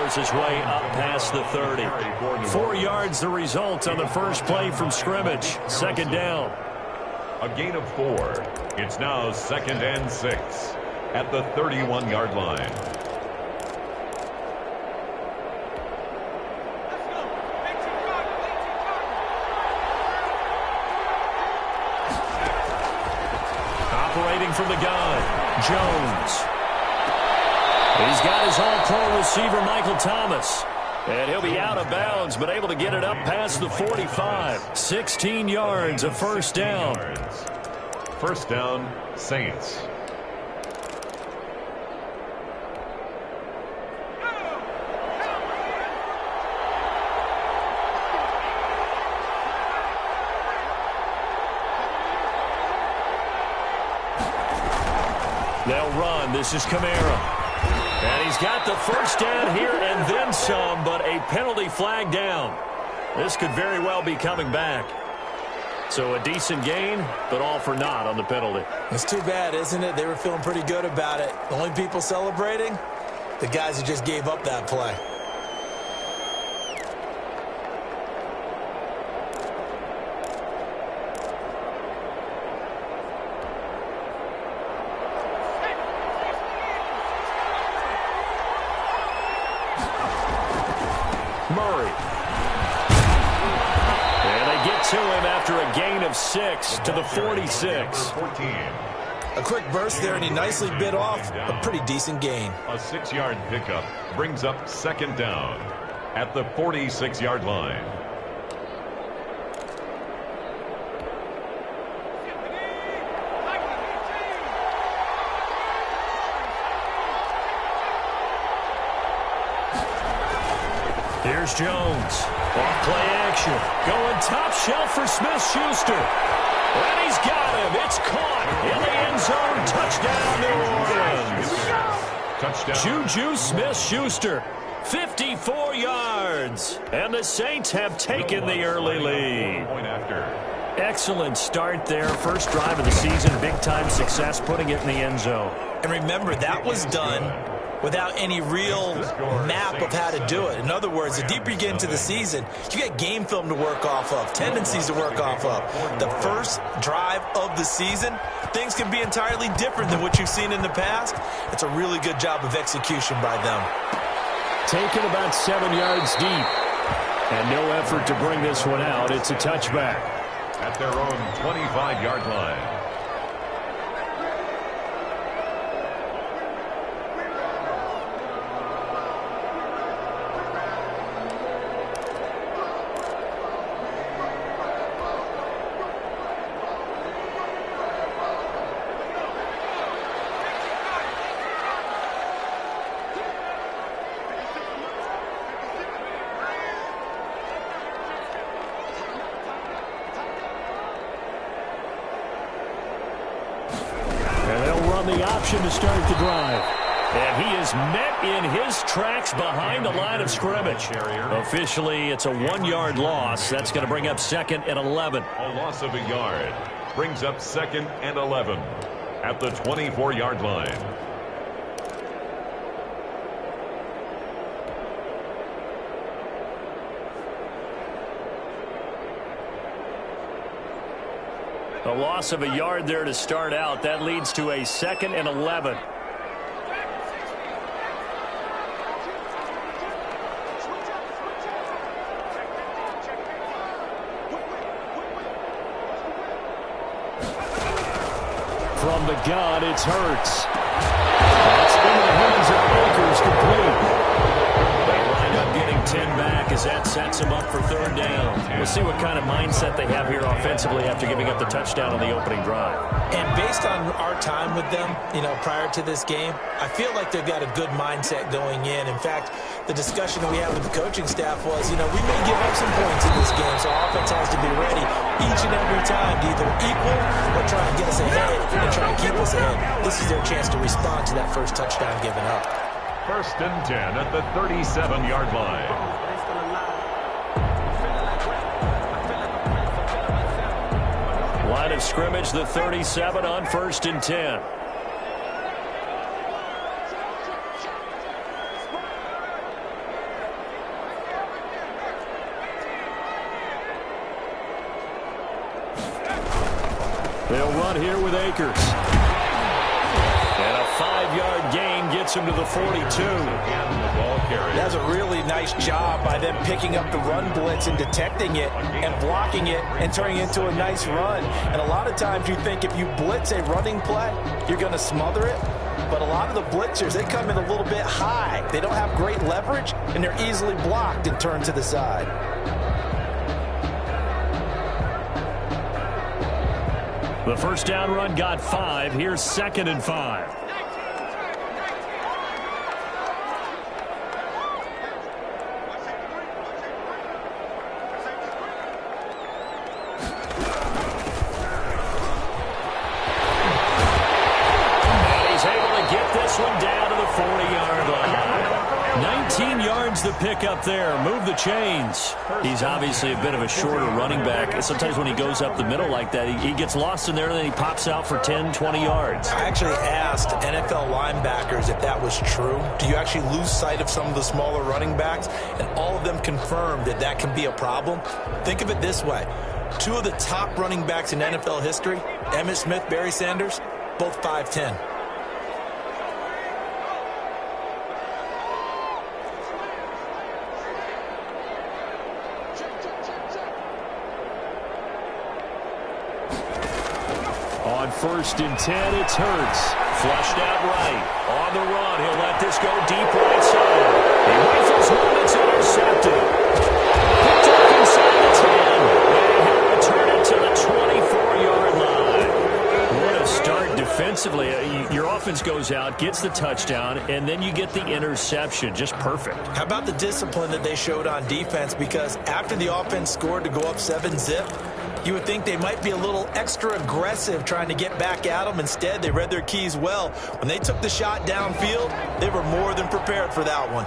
claws his way up past the 30. 4 yards the result on the first play from scrimmage. Second down. A gain of 4. It's now 2nd and 6 at the 31-yard line. Operating from the gun, Jones. He's got his all-pro receiver, Michael Thomas. And he'll be out of bounds, but able to get it up past the 45. 16 yards, a first down. First down, Saints. They'll run. This is Kamara. And he's got the first down here and then some, but a penalty flag down. This could very well be coming back. So a decent gain, but all for naught on the penalty. It's too bad, isn't it? They were feeling pretty good about it. The only people celebrating, the guys who just gave up that play. Murray. And they get to him after a gain of 6 to the 46. A quick burst there, and he nicely bit off a pretty decent gain. A 6-yard pickup brings up second down at the 46-yard line. Here's Jones. Off play action. Going top shelf for Smith-Schuster. And he's got him. It's caught in the end zone. Touchdown, New Orleans. Juju Smith-Schuster. 54 yards. And the Saints have taken the early lead. Excellent start there. First drive of the season. Big-time success putting it in the end zone. And remember, that was done without any real map of how to do it. In other words, the deeper you get into the season, you get game film to work off of, tendencies to work off of. The first drive of the season, things can be entirely different than what you've seen in the past. It's a really good job of execution by them. Taken about 7 yards deep. And no effort to bring this one out. It's a touchback. At their own 25-yard line. The option to start the drive. And he is met in his tracks behind the line of scrimmage. Officially, it's a 1-yard loss. That's going to bring up 2nd and 11. A loss of a yard brings up 2nd and 11 at the 24-yard line. A loss of a yard there to start out. That leads to a 2nd and 11. From the gun, it's Hurts. That's into the hands of Akers, complete. They wind up getting 10 back as that sets them up for 3rd down. We'll see what kind of mindset they have here offensively after giving up the touchdown on the opening drive. And based on our time with them, prior to this game, I feel like they've got a good mindset going in. In fact, the discussion that we had with the coaching staff was, we may give up some points in this game, so our offense has to be ready each and every time to either equal or try and get us ahead and try and keep us ahead. This is their chance to respond to that first touchdown given up. 1st and 10 at the 37-yard line. Line of scrimmage, the 37 on 1st and 10. They'll run here with Akers. And a 5-yard gain gets him to the 42. That's a really nice job by them picking up the run blitz and detecting it and blocking it and turning it into a nice run. And a lot of times you think if you blitz a running play, you're going to smother it. But a lot of the blitzers, they come in a little bit high. They don't have great leverage, and they're easily blocked and turned to the side. The first down run got 5. Here's 2nd and 5. One down to the 40-yard line. 19 yards the pick up there. Move the chains. He's obviously a bit of a shorter running back. Sometimes when he goes up the middle like that, he gets lost in there and then he pops out for 10, 20 yards. I actually asked NFL linebackers if that was true. Do you actually lose sight of some of the smaller running backs? And all of them confirmed that that can be a problem. Think of it this way. 2 of the top running backs in NFL history, Emmitt Smith, Barry Sanders, both 5'10". On 1st and 10, it's Hurts. Flushed out right. On the run, he'll let this go deep right side. He rifles one, it's intercepted. Picked up inside the 10. And he'll return it to the 24-yard line. What a start defensively. Your offense goes out, gets the touchdown, and then you get the interception. Just perfect. How about the discipline that they showed on defense? Because after the offense scored to go up 7-zip, you would think they might be a little extra aggressive trying to get back at them. Instead, they read their keys well. When they took the shot downfield, they were more than prepared for that one.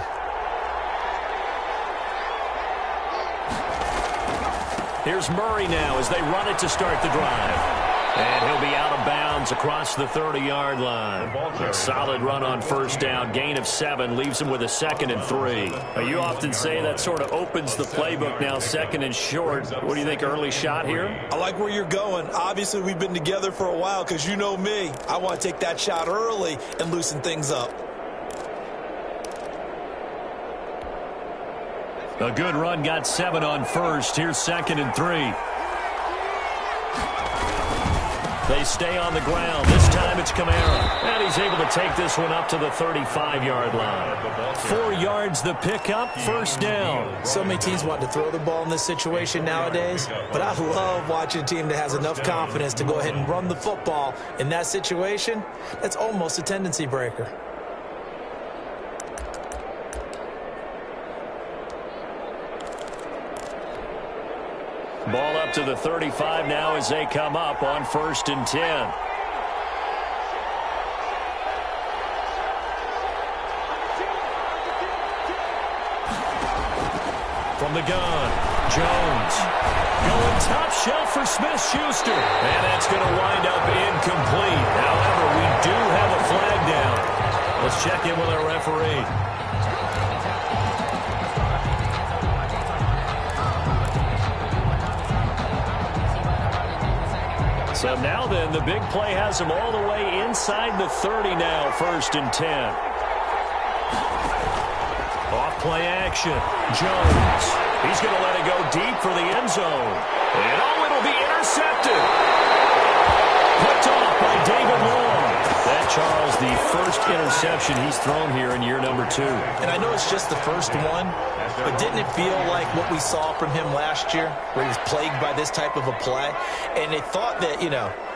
Here's Murray now as they run it to start the drive. And he'll be out of bounds across the 30-yard line. A solid run on 1st down. Gain of 7 leaves him with a 2nd and 3. You often say that sort of opens the playbook now, 2nd and short. What do you think, early shot here? I like where you're going. Obviously, we've been together for a while because you know me. I want to take that shot early and loosen things up. A good run got 7 on 1st. Here's 2nd and 3. They stay on the ground. This time it's Kamara. And he's able to take this one up to the 35-yard line. 4 yards the pickup, 1st down. So many teams want to throw the ball in this situation nowadays, but I love watching a team that has enough confidence to go ahead and run the football in that situation. That's almost a tendency breaker. Ball up to the 35 now as they come up on 1st and 10. From the gun, Jones. Going top shelf for Smith-Schuster. And that's going to wind up incomplete. However, we do have a flag down. Let's check in with our referee. So now then, the big play has him all the way inside the 30 now, 1st and 10. Off play action. Jones. He's going to let it go deep for the end zone. And it'll be intercepted. Picked off by David Long. That, Charles, the first interception he's thrown here in year number 2. And I know it's just the first one, but didn't it feel like what we saw from him last year, where he was plagued by this type of a play? And they thought that,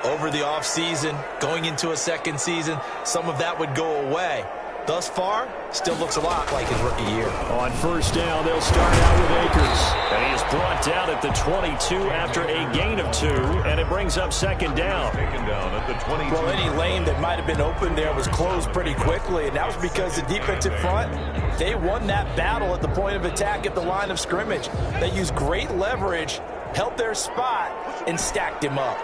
over the offseason, going into a second season, some of that would go away. Thus far, still looks a lot like his rookie year. On 1st down, they'll start out with Akers. And he is brought down at the 22 after a gain of 2, and it brings up 2nd down. Taken down at the 22. Well, any lane that might have been open there was closed pretty quickly, and that was because the defensive front, they won that battle at the point of attack at the line of scrimmage. They used great leverage, held their spot, and stacked him up.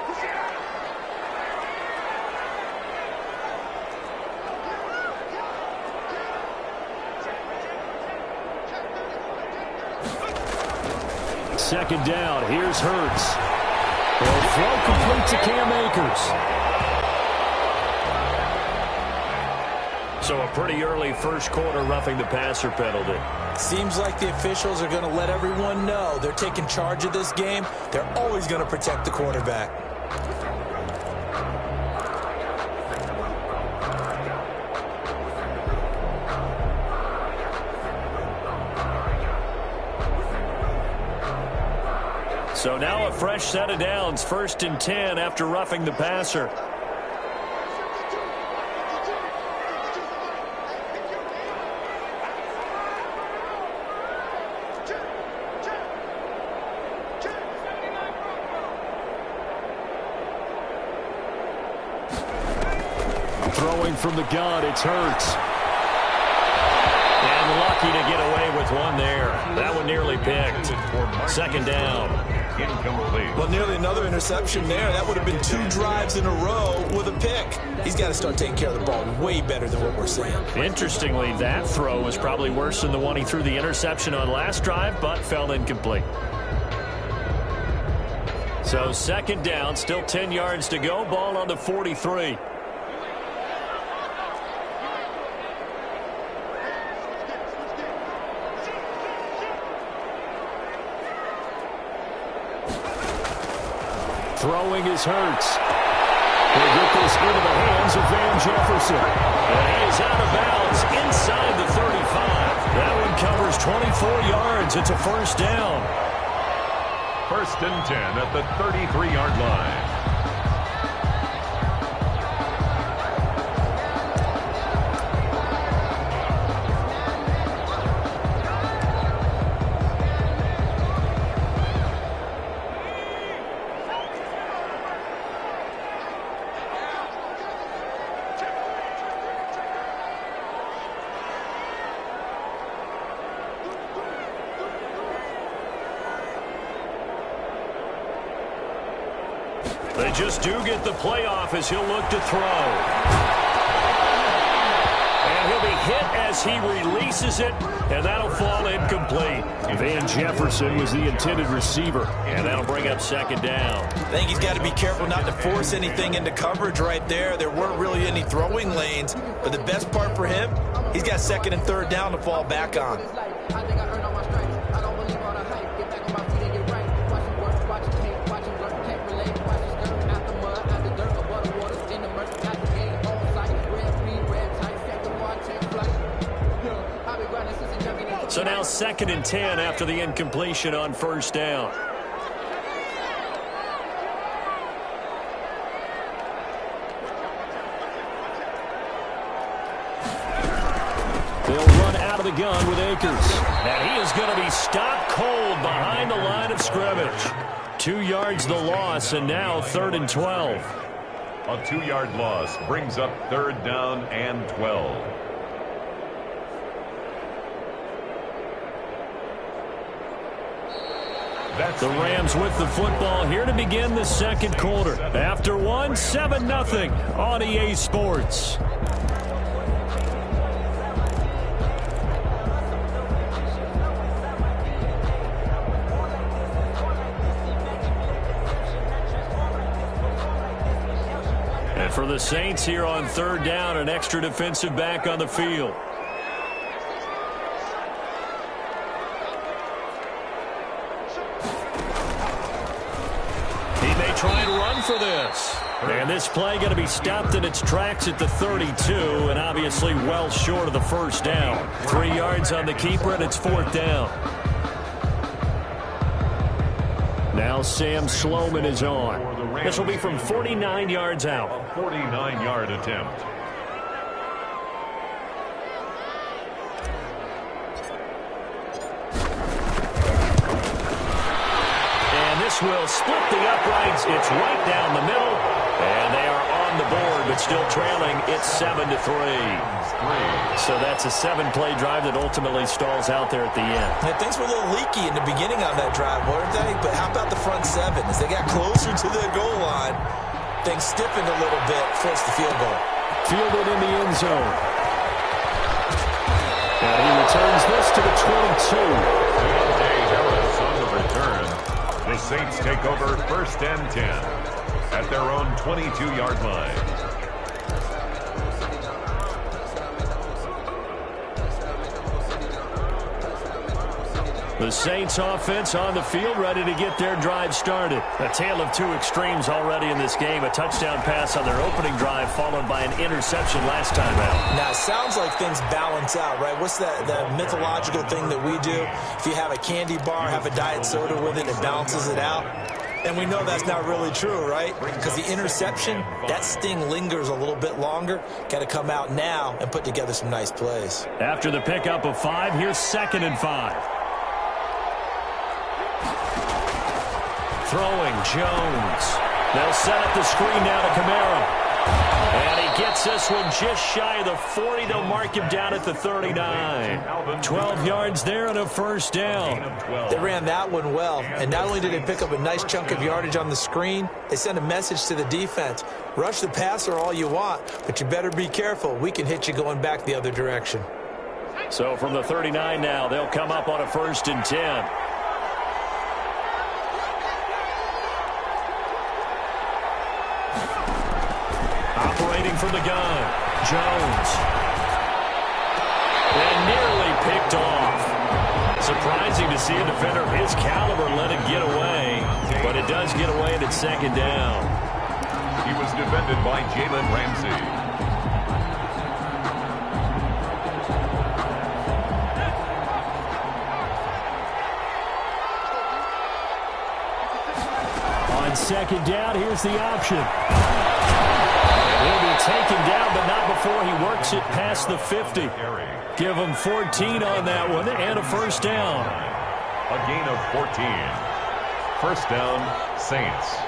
Second down. Here's Hurts. He'll throw complete to Cam Akers. So a pretty early first quarter roughing the passer penalty. Seems like the officials are going to let everyone know they're taking charge of this game. They're always going to protect the quarterback. So now a fresh set of downs, 1st and 10 after roughing the passer. Throwing from the gun, it's Hurts. And lucky to get away with one there. That one nearly picked. 2nd down. Incomplete. Well, nearly another interception there. That would have been 2 drives in a row with a pick. He's got to start taking care of the ball way better than what we're seeing. Interestingly, that throw was probably worse than the one he threw the interception on last drive, but fell incomplete. So 2nd down, still 10 yards to go. Ball on the 43. Throwing is Hurts. He'll get this into the hands of Van Jefferson. And he is out of bounds inside the 35. That one covers 24 yards. It's a 1st down. 1st and 10 at the 33-yard line. They just do get the playoff as he'll look to throw. And he'll be hit as he releases it, and that'll fall incomplete. Van Jefferson was the intended receiver, and that'll bring up 2nd down. I think he's got to be careful not to force anything into coverage right there. There weren't really any throwing lanes, but the best part for him, he's got 2nd and 3rd down to fall back on. So now 2nd and 10 after the incompletion on 1st down. They'll run out of the gun with Akers. And he is going to be stopped cold behind the line of scrimmage. 2 yards the loss, and now 3rd and 12. A 2-yard loss brings up 3rd down and 12. The Rams with the football here to begin the 2nd quarter. After one, 7-0 on EA Sports. And for the Saints here on 3rd down, an extra defensive back on the field. Try and run for this. And this play going to be stopped in its tracks at the 32, and obviously well short of the 1st down. 3 yards on the keeper, and it's 4th down. Now Sam Sloman is on. This will be from 49 yards out. A 49-yard attempt. Will split the uprights. It's right down the middle, and they are on the board, but still trailing. It's 7-3. So that's a 7-play drive that ultimately stalls out there at the end. Yeah, things were a little leaky in the beginning on that drive, weren't they? But how about the front 7? As they got closer to the goal line, things stiffened a little bit, forced the field goal. Fielded in the end zone. And he returns this to the 22. Harris on the return. The Saints take over 1st and 10 at their own 22-yard line. The Saints offense on the field, ready to get their drive started. A tale of two extremes already in this game. A touchdown pass on their opening drive, followed by an interception last time out. Now, it sounds like things balance out, right? What's that mythological thing that we do? If you have a candy bar, have a diet soda with it, it balances it out. And we know that's not really true, right? Because the interception, that sting lingers a little bit longer. Got to come out now and put together some nice plays. After the pickup of 5, here's 2nd and 5. Throwing, Jones. They'll set up the screen now to Kamara. And he gets this one just shy of the 40. They'll mark him down at the 39. 12 yards there and a first down. They ran that one well. And not only did they pick up a nice chunk of yardage on the screen, they sent a message to the defense. Rush the passer all you want, but you better be careful. We can hit you going back the other direction. So from the 39 now, they'll come up on a 1st and 10. Operating from the gun, Jones. And nearly picked off. Surprising to see a defender of his caliber let it get away, but it does get away and it's 2nd down. He was defended by Jalen Ramsey. On 2nd down, here's the option. He'll be taken down, but not before he works it past the 50. Give him 14 on that one and a first down. A gain of 14. First down, Saints.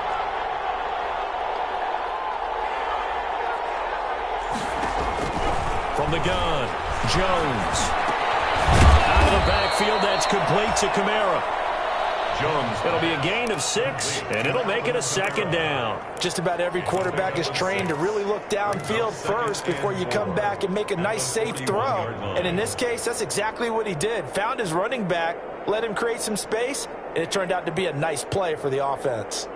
From the gun, Jones. Out of the backfield, that's complete to Kamara. Jones. It'll be a gain of 6, and it'll make it a 2nd down. Just about every quarterback is trained to really look downfield first before you come back and make a nice, safe throw. And in this case, that's exactly what he did. Found his running back, let him create some space, and it turned out to be a nice play for the offense.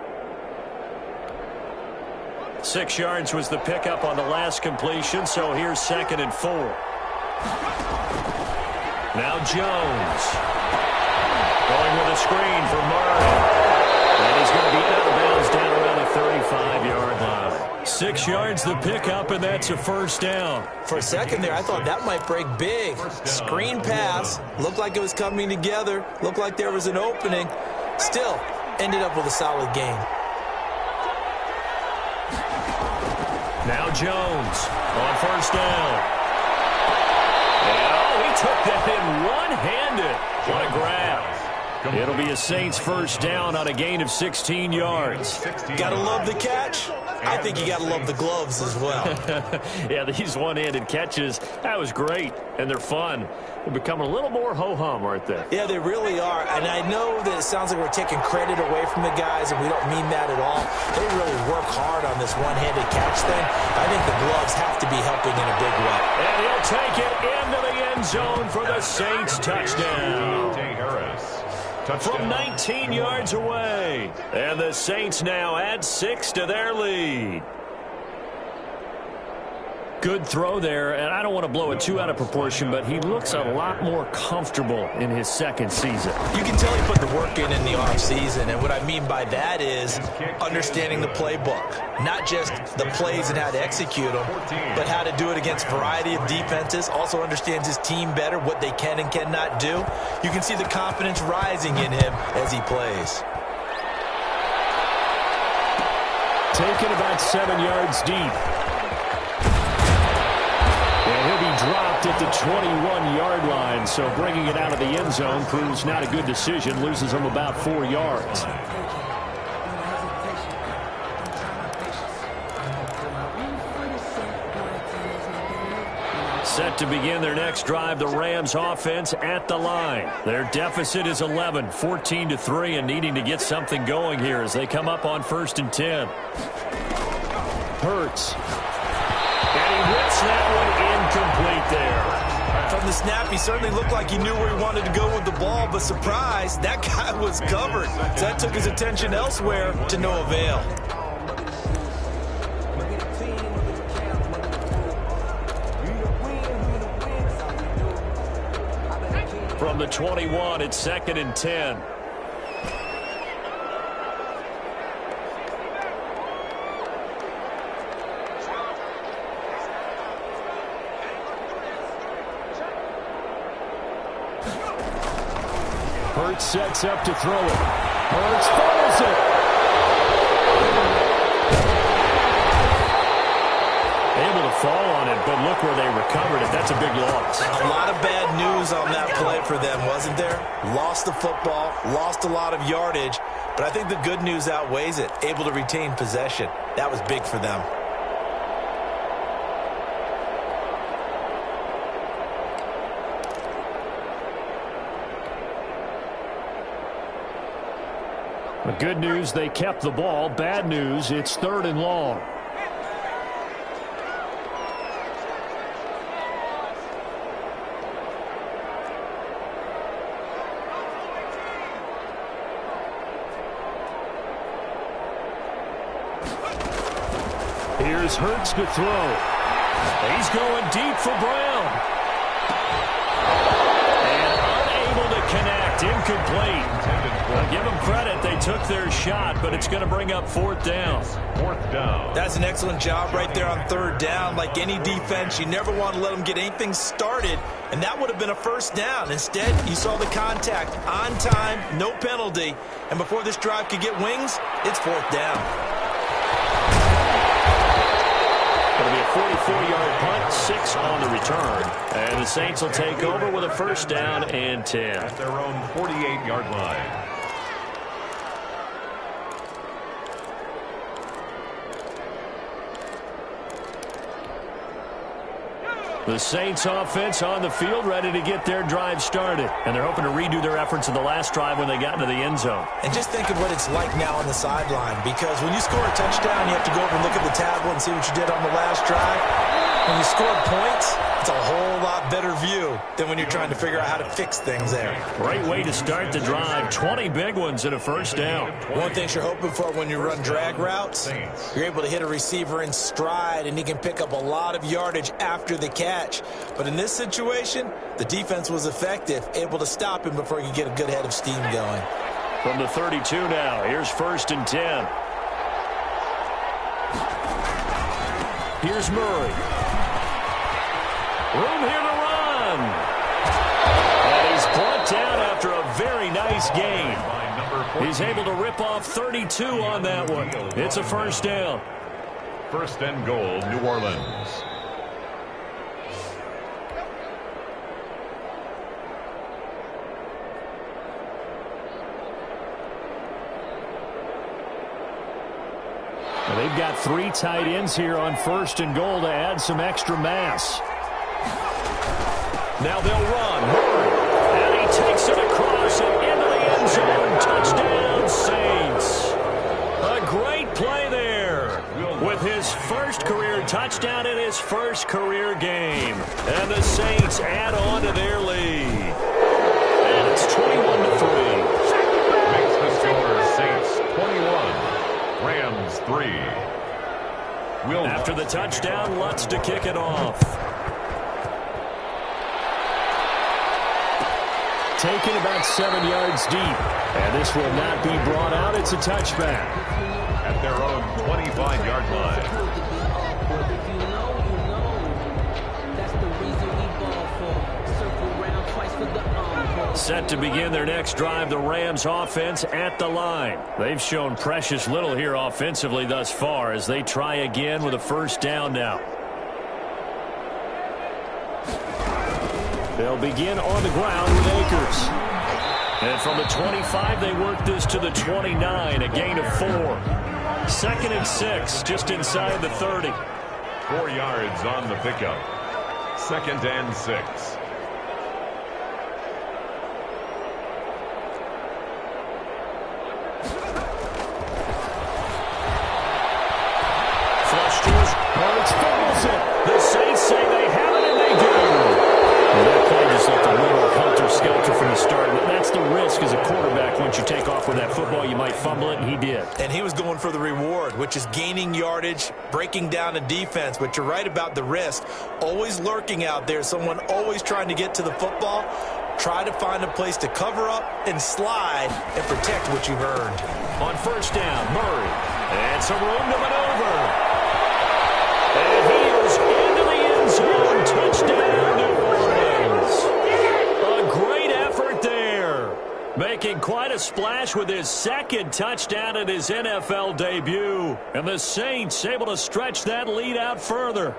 6 yards was the pickup on the last completion, so here's 2nd and 4. Now Jones. Going with a screen for Murray. And he's going to be out of bounds down around the 35-yard line. 6 yards the pickup, and that's a first down. For a second there, I thought that might break big. Screen pass. Looked like it was coming together. Looked like there was an opening. Still, ended up with a solid gain. Now Jones on first down. And he took that in one-handed. What a grab. It'll be a Saints first down on a gain of 16 yards. Gotta love the catch. I think you gotta love the gloves as well. Yeah, these one-handed catches, that was great, and they're fun. They're becoming a little more ho-hum, aren't they? Yeah, they really are, and I know that it sounds like we're taking credit away from the guys, and we don't mean that at all. They really work hard on this one-handed catch thing. I think the gloves have to be helping in a big way. And he'll take it into the end zone for the Saints touchdown. From 19 yards away. And the Saints now add 6 to their lead. Good throw there, and I don't want to blow it too out of proportion, but he looks a lot more comfortable in his 2nd season. You can tell he put the work in the offseason, and what I mean by that is understanding the playbook. Not just the plays and how to execute them, but how to do it against a variety of defenses. Also understands his team better, what they can and cannot do. You can see the confidence rising in him as he plays. Taken about 7 yards deep. And he'll be dropped at the 21-yard line, so bringing it out of the end zone proves not a good decision, loses him about 4 yards. Set to begin their next drive, the Rams offense at the line. Their deficit is 11, 14-3, and needing to get something going here as they come up on 1st and 10. Hurts. And he whips that one incomplete there. From the snap, he certainly looked like he knew where he wanted to go with the ball, but surprise, that guy was covered. So that took his attention elsewhere to no avail. From the 21, it's 2nd and 10. Hurts sets up to throw it. Hurts fumbles it. Able to fall on it, but look where they recovered it. That's a big loss. A lot of bad news on that play for them, wasn't there? Lost the football, lost a lot of yardage, but I think the good news outweighs it. Able to retain possession. That was big for them. The good news, they kept the ball. Bad news, it's 3rd and long. Here's Hurts to throw. He's going deep for Brown. And unable to connect. Incomplete. I'll give them credit. They took their shot, but it's going to bring up 4th down. 4th down. That's an excellent job right there on 3rd down. Like any defense, you never want to let them get anything started, and that would have been a 1st down. Instead, you saw the contact on time, no penalty, and before this drive could get wings, it's 4th down. It'll be a 44-yard punt, 6 on the return. And the Saints will take over with a 1st down and 10. At their own 48-yard line. The Saints offense on the field, ready to get their drive started. And they're hoping to redo their efforts in the last drive when they got into the end zone. And just think of what it's like now on the sideline, because when you score a touchdown, you have to go over and look at the tablet and see what you did on the last drive. When you scored points, it's a whole lot better view than when you're trying to figure out how to fix things there. Great way to start the drive. 20 big ones and a 1st down. One thing you're hoping for when you run drag routes, you're able to hit a receiver in stride, and he can pick up a lot of yardage after the catch. But in this situation, the defense was effective, able to stop him before he could get a good head of steam going. From the 32 now, here's 1st and 10. Here's Murray. Room here to run. And he's brought down after a very nice gain. He's able to rip off 32 on that one. It's a 1st down. 1st and goal, New Orleans. Well, they've got 3 tight ends here on 1st and goal to add some extra mass. Now they'll run. And he takes it across and into the end zone. Touchdown, Saints. A great play there with his 1st career touchdown in his 1st career game. And the Saints add on to their lead. And it's 21-3. Makes the score Saints 21, Rams 3. After the touchdown, Lutz to kick it off. Taken about 7 yards deep. And this will not be brought out. It's a touchback. At their own 25-yard line. Set to begin their next drive, the Rams offense at the line. They've shown precious little here offensively thus far as they try again with a 1st down now. They'll begin on the ground with Akers. And from the 25, they work this to the 29, a gain of 4. 2nd and 6, just inside the 30. 4 yards on the pickup. 2nd and 6. Hurts fumbles it. The Saints say they have it, and they do. And that play enough with that football, you might fumble it, and he did. And he was going for the reward, which is gaining yardage, breaking down a defense. But you're right about the risk. Always lurking out there, someone always trying to get to the football. Try to find a place to cover up and slide and protect what you've earned. On first down, Murray. And some room to maneuver. And he is into the end zone. Touchdown, New Orleans. A great effort there. Making quite a splash with his second touchdown in his NFL debut. And the Saints able to stretch that lead out further.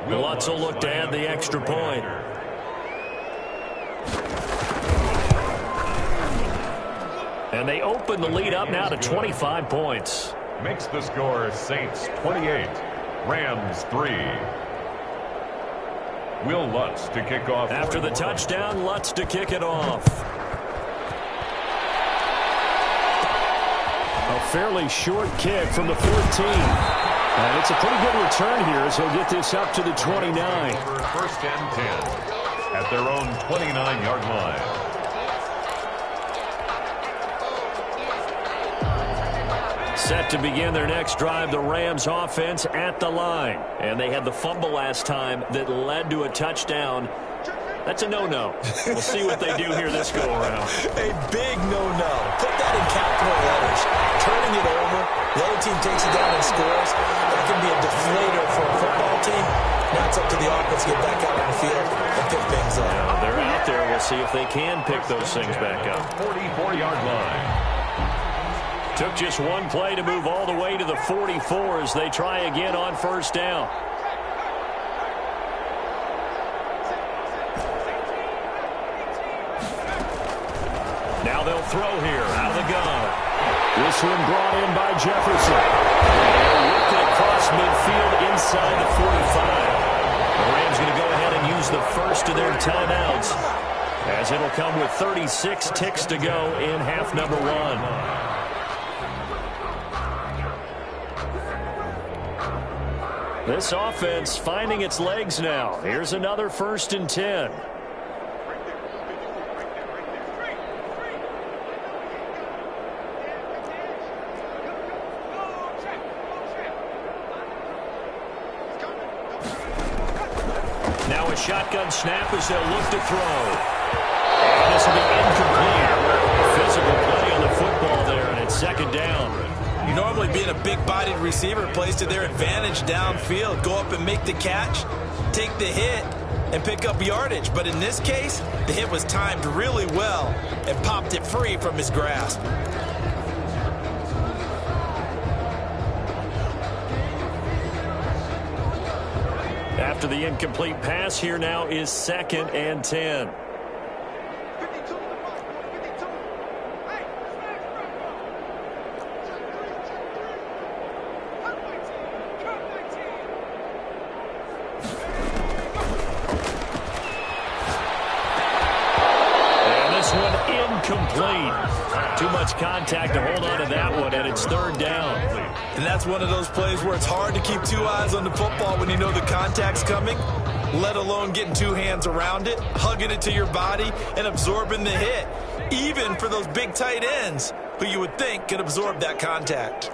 Lutz will look to add the extra point. And they open the lead up now to 25 points. Makes the score Saints 28, Rams 3. Will Lutz to kick off. After the touchdown, Lutz to kick it off. A fairly short kick from the 14. And it's a pretty good return here as he'll get this up to the 29. First and 10 at their own 29-yard line. Set to begin their next drive, the Rams offense at the line. And they had the fumble last time that led to a touchdown. That's a no-no. We'll see what they do here this go-around. A big no-no. Put that in capital letters. Turning it over, the other team takes it down and scores. That can be a deflator for a football team. Now it's up to the offense to get back out on the field and pick things up. Now they're out there. We'll see if they can pick those things back up. 44-yard line. Took just one play to move all the way to the 44 as they try again on first down. Now they'll throw here out of the gun. This one brought in by Jefferson. And worked it across midfield inside the 45. The Rams going to go ahead and use the first of their timeouts, as it'll come with 36 ticks to go in half number one. This offense finding its legs now. Here's another 1st and 10. Now a shotgun snap as they'll look to throw. And this will be incomplete. Physical play on the football there, and it's second down. Normally being a big-bodied receiver plays to their advantage downfield. Go up and make the catch, take the hit, and pick up yardage. But in this case, the hit was timed really well and popped it free from his grasp. After the incomplete pass, here now is 2nd and 10. Incomplete. Too much contact to hold on to that one, and it's 3rd down. And that's one of those plays where it's hard to keep 2 eyes on the football when you know the contact's coming, let alone getting 2 hands around it, hugging it to your body, and absorbing the hit, even for those big tight ends who you would think could absorb that contact.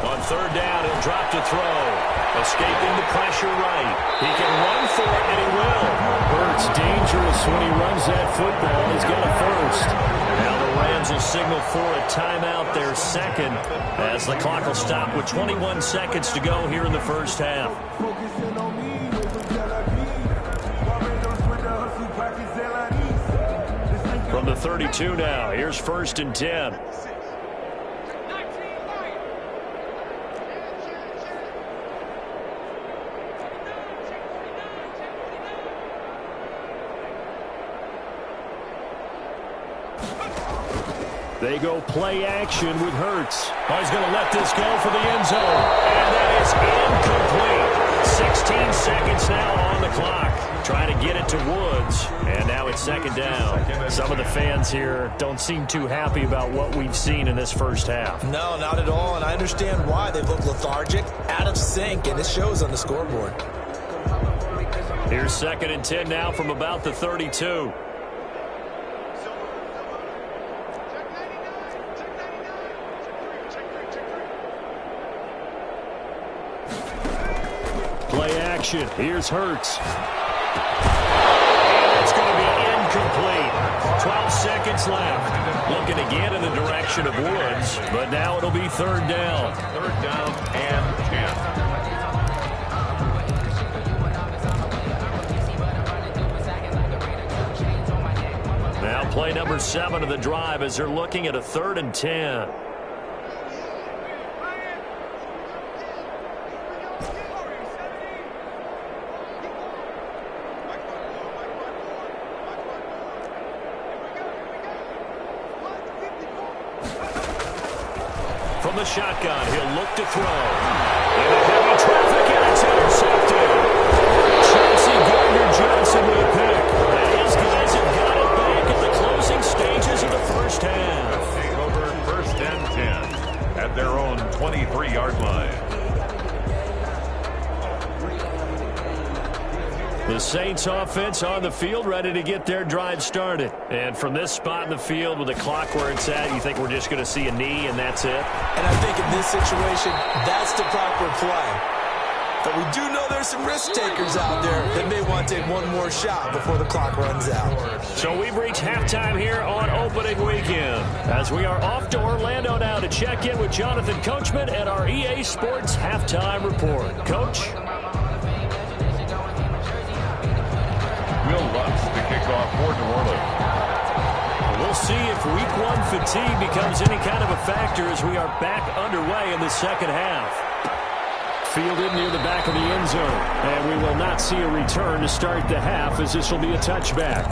On 3rd down, he'll drop to throw. Escaping the pressure right. He can run for it, and he will. Hurts dangerous when he runs that football. He's got a 1st. Now the Rams will signal for a timeout, their 2nd, as the clock will stop with 21 seconds to go here in the first half. From the 32 now, here's 1st and 10. They go play action with Hurts. Oh, he's going to let this go for the end zone. And that is incomplete. 16 seconds now on the clock. Trying to get it to Woods, and now it's second down. Some of the fans here don't seem too happy about what we've seen in this first half. No, not at all, and I understand why. They've looked lethargic, out of sync, and it shows on the scoreboard. Here's second and 10 now from about the 32. Play action. Here's Hurts. It's going to be incomplete. 12 seconds left. Looking again in the direction of Woods, but now it'll be third down. Third down and 10. Now play number 7 of the drive as they're looking at a third and 10. From the shotgun, he'll look to throw. Into heavy traffic, and it's intercepted. Chauncey Gardner-Johnson with a pick. And his guys have got it back at the closing stages of the first half. Take over first and 10 at their own 23-yard line. The Saints offense on the field, ready to get their drive started. And from this spot in the field with the clock where it's at, you think we're just going to see a knee and that's it? And I think in this situation, that's the proper play. But we do know there's some risk takers out there that may want to take one more shot before the clock runs out. So we've reached halftime here on opening weekend as we are off to Orlando now to check in with Jonathan Coachman and our EA Sports halftime report. Coach? Will Lutz to kick off for New Orleans. We'll see if week 1 fatigue becomes any kind of a factor as we are back underway in the second half. Fielded near the back of the end zone, and we will not see a return to start the half as this will be a touchback.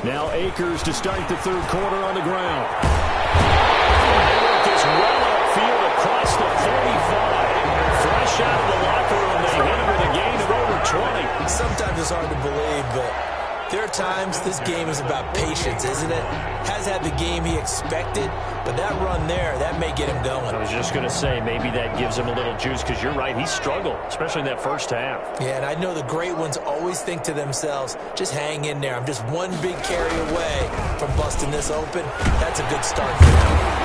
Now Akers to start the third quarter on the ground. They work this well upfield across the 35. Fresh out of the locker room, they hit him with a gain of over 20. Sometimes it's hard to believe, but there are times this game is about patience, isn't it? Has had the game he expected, but that run there, that may get him going. I was just going to say, maybe that gives him a little juice because you're right, he struggled, especially in that first half. Yeah, and I know the great ones always think to themselves, just hang in there. I'm just one big carry away from busting this open. That's a good start for them.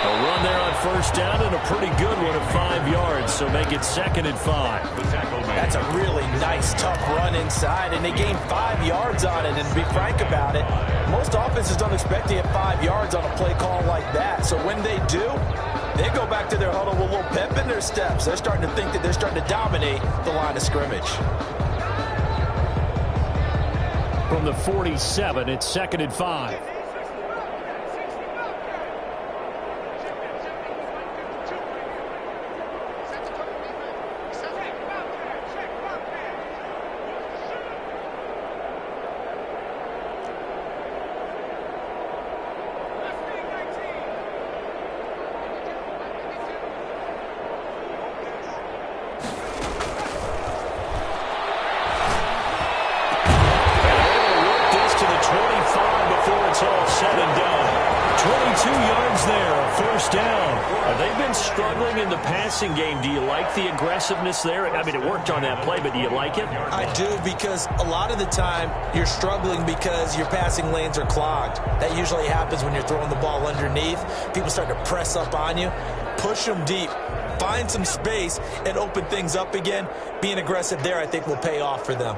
A run there on first down and a pretty good one of 5 yards, so make it second and 5. The tackle man. That's a really nice, tough run inside, and they gained 5 yards on it. And to be frank about it, most offenses don't expect to get 5 yards on a play call like that. So when they do, they go back to their huddle with a little pep in their steps. They're starting to think that they're starting to dominate the line of scrimmage. From the 47, it's second and 5. Game. Do you like the aggressiveness there? I mean, it worked on that play, but do you like it? I do, because a lot of the time you're struggling because your passing lanes are clogged. That usually happens when you're throwing the ball underneath. People start to press up on you. Push them deep. Find some space and open things up again. Being aggressive there, I think, will pay off for them.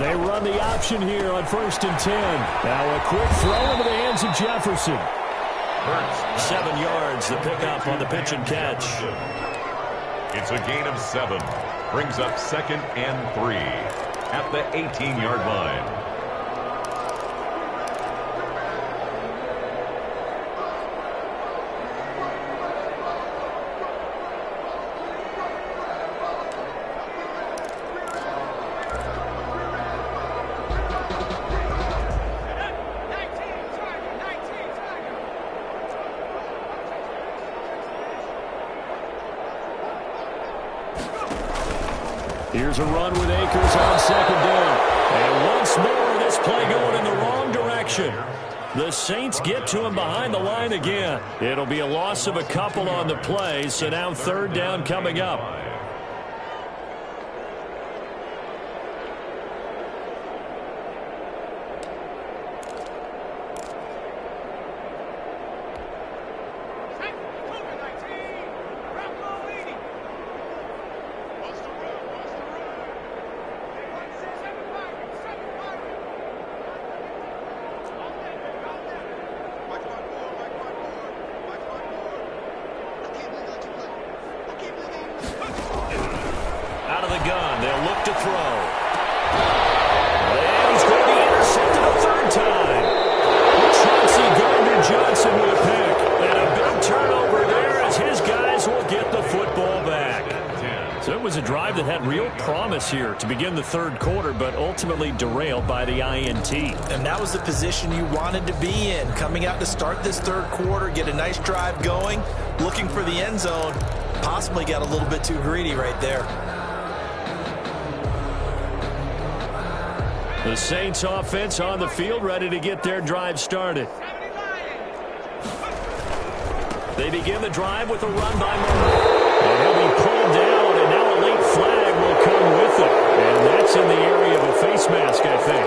They run the option here on first and 10. Now a quick throw into the hands of Jefferson. 7 yards, the pickup on the pitch and catch. It's a gain of 7. brings up 2nd and 3 at the 18-yard line. Here's a run with Akers on 2nd down. And once more, this play going in the wrong direction. The Saints get to him behind the line again. It'll be a loss of a couple on the play, so now 3rd down coming up. Here to begin the 3rd quarter, but ultimately derailed by the INT. And that was the position you wanted to be in, coming out to start this 3rd quarter, get a nice drive going, looking for the end zone. Possibly got a little bit too greedy right there. The Saints offense on the field, ready to get their drive started. They begin the drive with a run by Murray. And he'll be pulled down, and now a late flag will come with it. And that's in the area of a face mask, I think.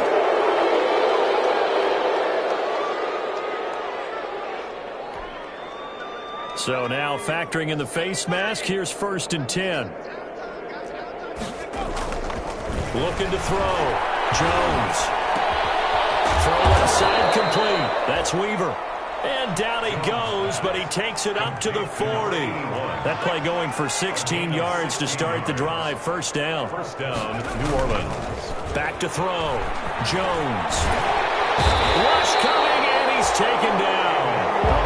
So now factoring in the face mask, here's 1st and 10. Looking to throw. Jones. Throw left side complete. That's Weaver. And down he goes, but he takes it up to the 40. That play going for 16 yards to start the drive. 1st down. 1st down, New Orleans. Back to throw. Jones. Rush coming, and he's taken down.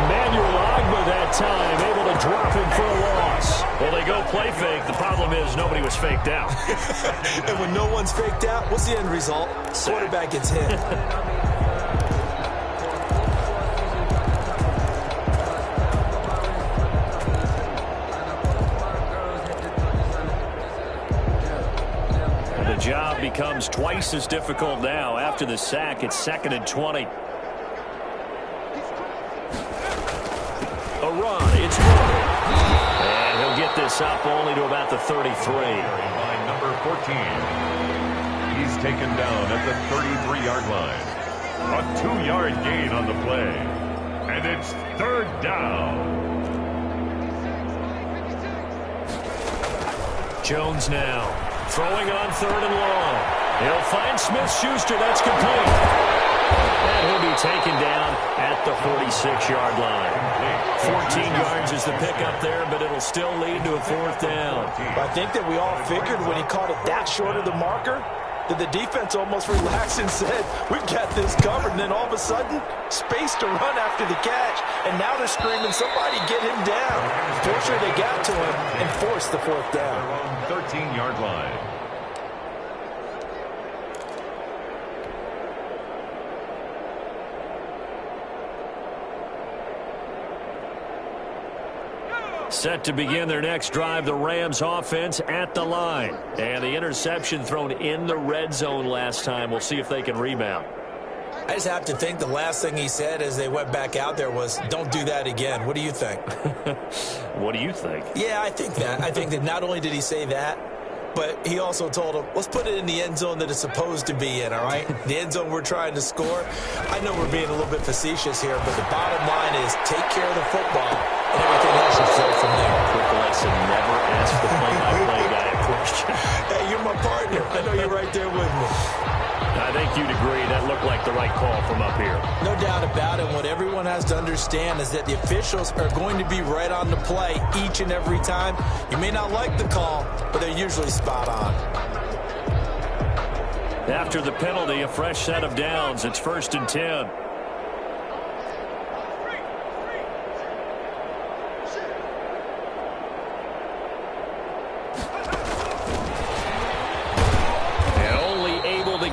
Emmanuel Ogba that time, able to drop him for a loss. Well, they go play fake. The problem is nobody was faked out. And when no one's faked out, what's the end result? Quarterback gets hit. The job becomes twice as difficult now. After the sack, it's 2nd and 20. A run, it's Murray. And he'll get this up only to about the 33. By number 14. He's taken down at the 33-yard line. A 2-yard gain on the play. And it's 3rd down. Jones now. Throwing on 3rd and long. He'll find Smith-Schuster. That's complete. And he'll be taken down at the 46-yard line. 14 yards is the pickup there, but it'll still lead to a 4th down. I think that we all figured when he caught it that short of the marker that the defense almost relaxed and said, we've got this covered. And then all of a sudden, space to run after the catch. And now they're screaming, somebody get him down. Fortunately, they got to him and forced the 4th down. 13-yard line. Set to begin their next drive, the Rams offense at the line. And the interception thrown in the red zone last time. We'll see if they can rebound. I just have to think the last thing he said as they went back out there was, don't do that again. What do you think? What do you think? Yeah, I think that. I think that not only did he say that, but he also told him, let's put it in the end zone that it's supposed to be in, all right? The end zone we're trying to score. I know we're being a little bit facetious here, but the bottom line is take care of the football, and everything else should flow from there. Quick lesson, never ask the play-by-play guy a question. Hey, you're my partner. I know you're right there with me. I think you'd agree that looked like the right call from up here. No doubt about it. What everyone has to understand is that the officials are going to be right on the play each and every time. You may not like the call, but they're usually spot on. After the penalty, a fresh set of downs. It's 1st and 10.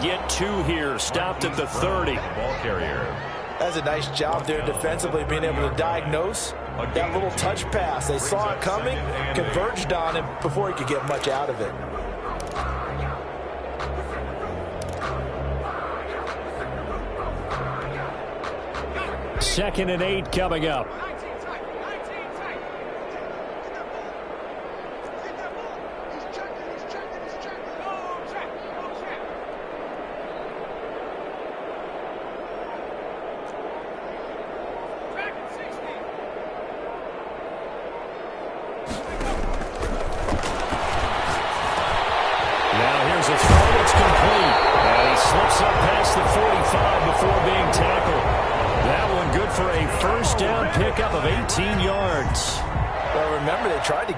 Get 2 here, stopped at the 30. Ball carrier. That's a nice job there defensively, being able to diagnose that little touch pass. They saw it coming, converged on him before he could get much out of it. Second and 8 coming up.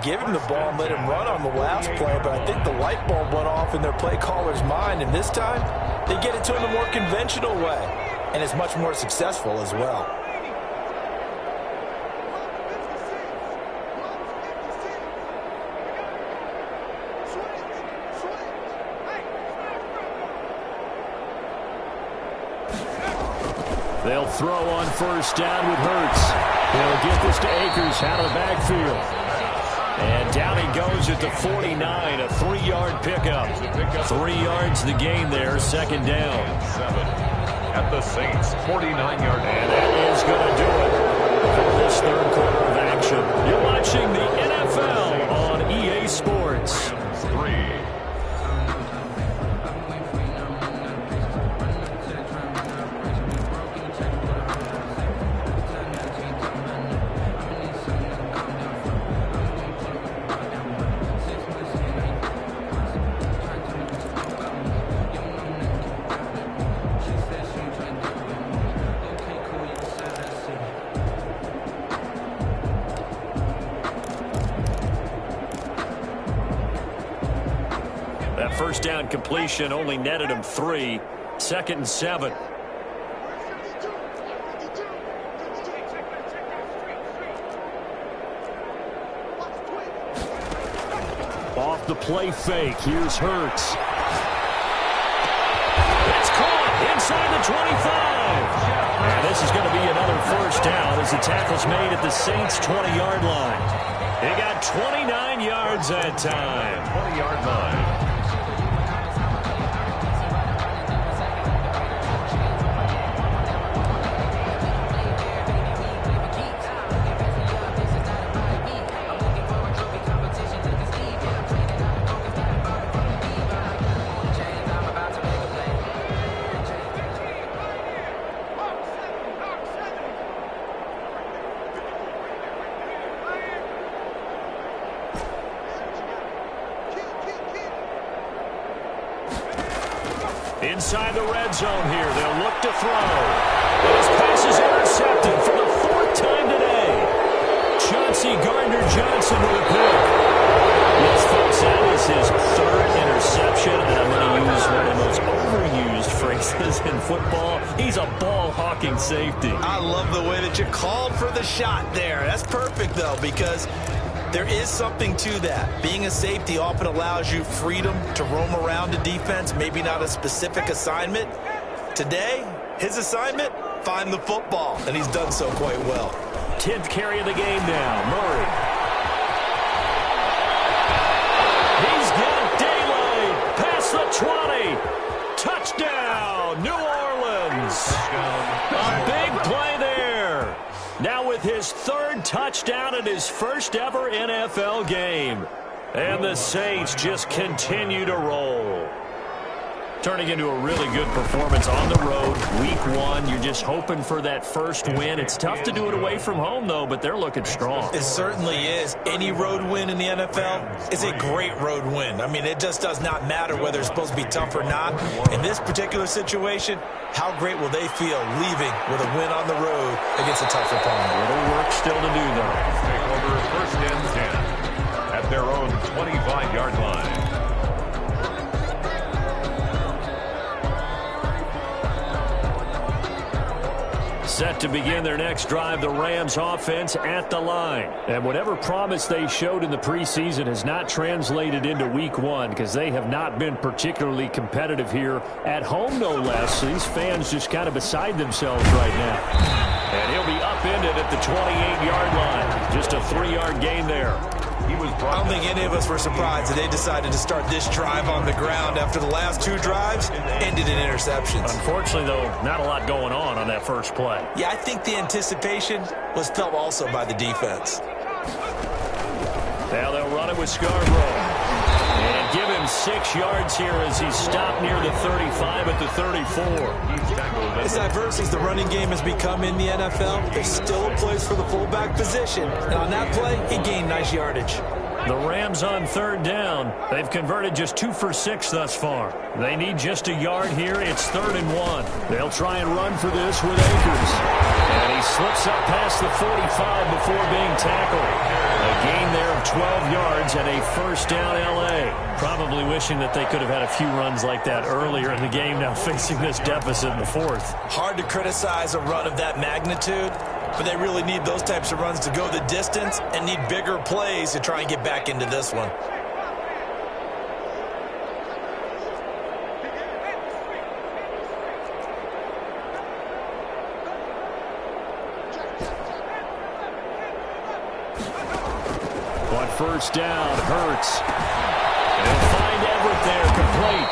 Give him the ball and let him run on the last play, but I think the light bulb went off in their play caller's mind, and this time they get it to him a more conventional way, and it's much more successful as well. They'll throw on 1st down with Hurts. They'll get this to Akers out of the backfield. And down he goes at the 49, a 3-yard pickup. 3 yards the gain there, 2nd down. 7 at the Saints, 49-yard. And that is going to do it for this 3rd quarter of action. You're watching the NFL on EA Sports. 3. First down completion only netted him 3. 2nd and 7. Off the play fake. Here's Hurts. It's caught inside the 25. And this is going to be another 1st down as the tackle's made at the Saints' 20-yard line. They got 29 yards that time. 20-yard line. Inside the red zone here. They'll look to throw. This pass is intercepted for the 4th time today. Chauncey Gardner-Johnson with a pick. Yes, folks, that is his 3rd interception, and I'm going to use one of the most overused phrases in football. He's a ball-hawking safety. I love the way that you called for the shot there. That's perfect, though, because there is something to that. Being a safety often allows you freedom to roam around a defense, maybe not a specific assignment. Today, his assignment, find the football, and he's done so quite well. 10th carry of the game now, Murray. He's got daylight past the 20. Touchdown, New Orleans. A big play there. Now with his 3rd touchdown in his 1st ever NFL game. And the Saints just continue to roll. Turning into a really good performance on the road. Week 1, you're just hoping for that first win. It's tough to do it away from home, though, but they're looking strong. It certainly is. Any road win in the NFL is a great road win. I mean, it just does not matter whether it's supposed to be tough or not. In this particular situation, how great will they feel leaving with a win on the road against a tough opponent? A little work still to do, though. Take over first and 10 at their own 25-yard line. Set to begin their next drive, the Rams offense at the line. And whatever promise they showed in the preseason has not translated into week 1 because they have not been particularly competitive here at home, no less. So these fans just kind of beside themselves right now. And he'll be upended at the 28-yard line. Just a 3-yard gain there. I don't think any of us were surprised that they decided to start this drive on the ground after the last 2 drives ended in interceptions. Unfortunately, though, not a lot going on that first play. Yeah, I think the anticipation was felt also by the defense. Now they'll run it with Scarborough. And give him 6 yards here as he's stopped near the 35 at the 34. As diverse as the running game has become in the NFL, there's still a place for the fullback position. And on that play, he gained nice yardage. The Rams on 3rd down. They've converted just 2 for 6 thus far. They need just a yard here. It's 3rd and 1. They'll try and run for this with Akers. And he slips up past the 45 before being tackled. A gain there of 12 yards and a first down L.A. Probably wishing that they could have had a few runs like that earlier in the game, now facing this deficit in the 4th. Hard to criticize a run of that magnitude, but they really need those types of runs to go the distance and need bigger plays to try and get back into this one. On first down, Hurts. They'll find Everett there, complete.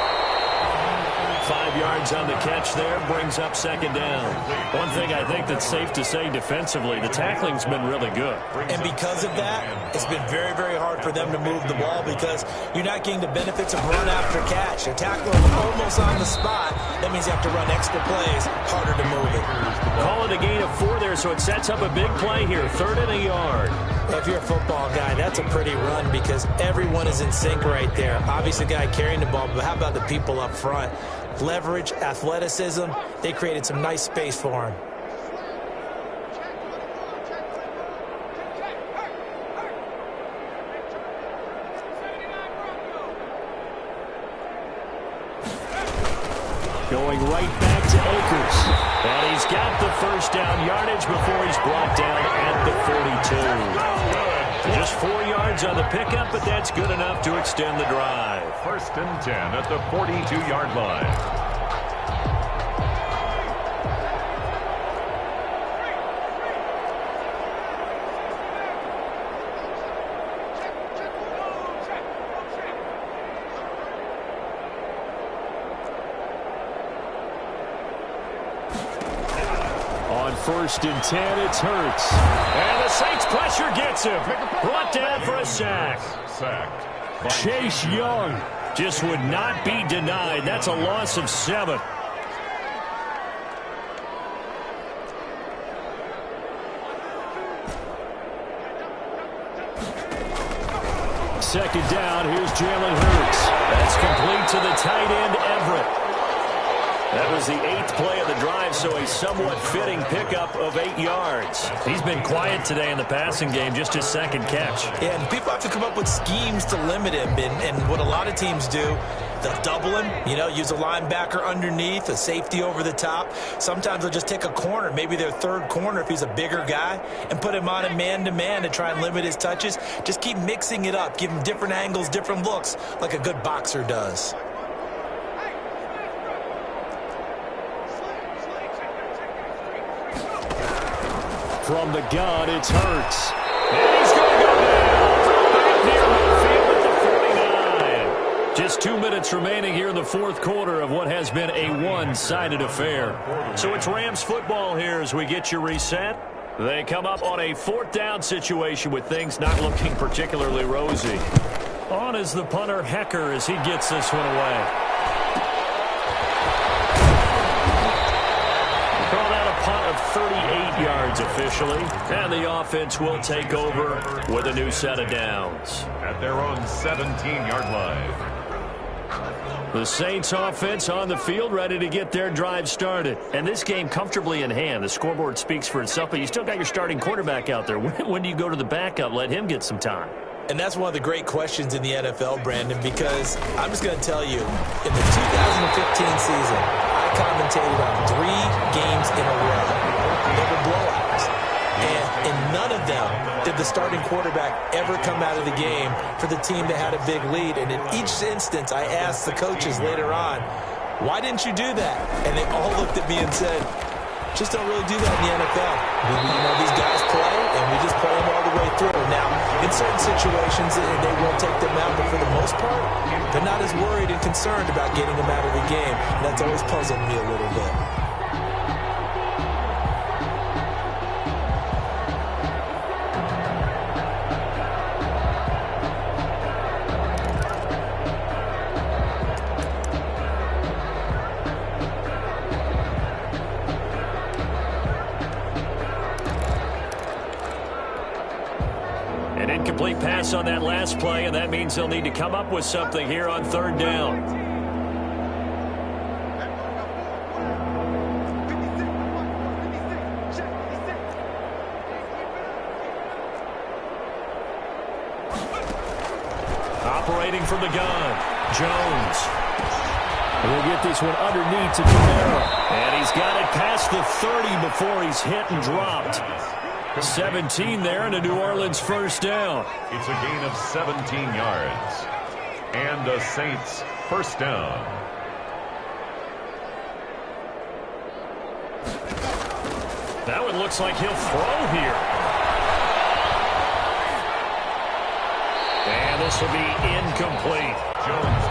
5 yards on the catch there, brings up 2nd down. One thing I think that's safe to say defensively, the tackling's been really good. And because of that, it's been very, very hard for them to move the ball because you're not getting the benefits of run after catch. They're tackling almost on the spot. That means you have to run extra plays, harder to move it. Call it a gain of 4 there, so it sets up a big play here, 3rd and a yard. If you're a football guy, that's a pretty run because everyone is in sync right there. Obviously, the guy carrying the ball, but how about the people up front? Leverage, athleticism, they created some nice space for him. Going right back to Akers. And he's got the first down yardage before he's brought down at the 42. Just 4 yards on the pickup, but that's good enough to extend the drive. 1st and 10 at the 42-yard line. On 1st and 10, it's Hurts. And the Saints pressure gets him. Brought down for a sack. Chase Young just would not be denied. That's a loss of 7. Second down, here's Jalen Hurts. That's complete to the tight end, Everett. That was the 8th play of the drive, so a somewhat fitting pickup of 8 yards. He's been quiet today in the passing game, just his 2nd catch. Yeah, and people have to come up with schemes to limit him, and what a lot of teams do, they'll double him, use a linebacker underneath, a safety over the top. Sometimes they'll just take a corner, maybe their 3rd corner if he's a bigger guy, and put him on a man-to-man to try and limit his touches. Just keep mixing it up, give him different angles, different looks, like a good boxer does. From the gun, it's Hurts. And he's going to go down. Back near midfield at the 49. Just 2 minutes remaining here in the 4th quarter of what has been a one-sided affair. So it's Rams football here as we get you reset. They come up on a 4th down situation with things not looking particularly rosy. On is the punter, Hecker, as he gets this one away. of 38 yards officially. And the offense will take over with a new set of downs. At their own 17-yard line. The Saints offense on the field, ready to get their drive started. And this game comfortably in hand. The scoreboard speaks for itself, but you still got your starting quarterback out there. When do you go to the backup? Let him get some time. And that's one of the great questions in the NFL, Brandon, because I'm just going to tell you, in the 2015 season, I commentated on 3 games in a row. They were blowouts. And in none of them did the starting quarterback ever come out of the game for the team that had a big lead. And in each instance, I asked the coaches later on, why didn't you do that? And they all looked at me and said, just don't really do that in the NFL. These guys play, and we just play them all the way through. Now, in certain situations, they won't take them out, but for the most part, they're not as worried and concerned about getting them out of the game. And that's always puzzled me a little bit. Incomplete pass on that last play, and that means they'll need to come up with something here on 3rd down. Operating from the gun, Jones. We'll get this one underneath to Camaro. And he's got it past the 30 before he's hit and dropped. 17 there and a New Orleans 1st down. It's a gain of 17 yards. And the Saints 1st down. That one looks like he'll throw here. And this will be incomplete.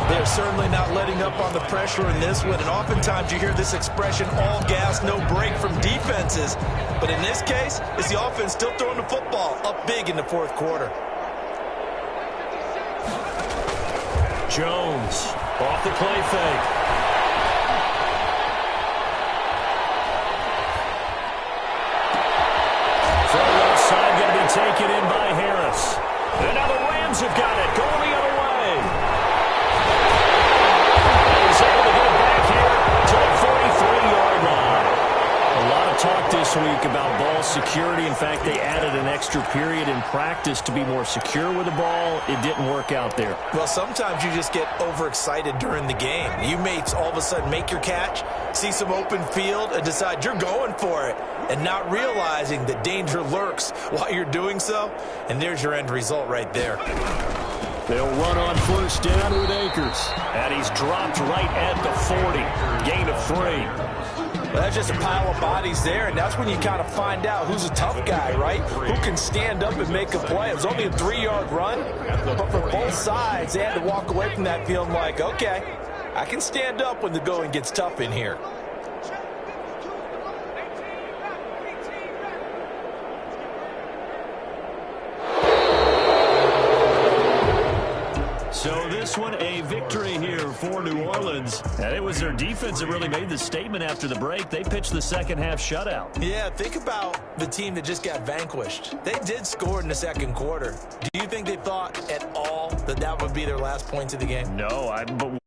They're certainly not letting up on the pressure in this one, and oftentimes you hear this expression, all gas, no break from defenses. But in this case, it's the offense still throwing the football up big in the 4th quarter. Jones off the play fake. Throw left side going to be taken in by Harris. And now the Rams have got it, going the other way. He's able to get back here to the 43-yard line. A lot of talk this week about ball security. In fact, they added an extra period in practice to be more secure with the ball. It didn't work out there. Well, sometimes you just get overexcited during the game. You may all of a sudden make your catch, see some open field, and decide you're going for it, and not realizing that danger lurks while you're doing so. And there's your end result right there. They'll run on 1st down with Akers. And he's dropped right at the 40. Gain of 3. Well, that's just a pile of bodies there, and that's when you kind of find out who's a tough guy, right? Who can stand up and make a play. It was only a 3-yard run, but for both sides, they had to walk away from that feeling like, okay, I can stand up when the going gets tough in here. So this one, a victory here for New Orleans. And it was their defense that really made the statement after the break. They pitched the second-half shutout. Yeah, think about the team that just got vanquished. They did score in the 2nd quarter. Do you think they thought at all that that would be their last points of the game? No, but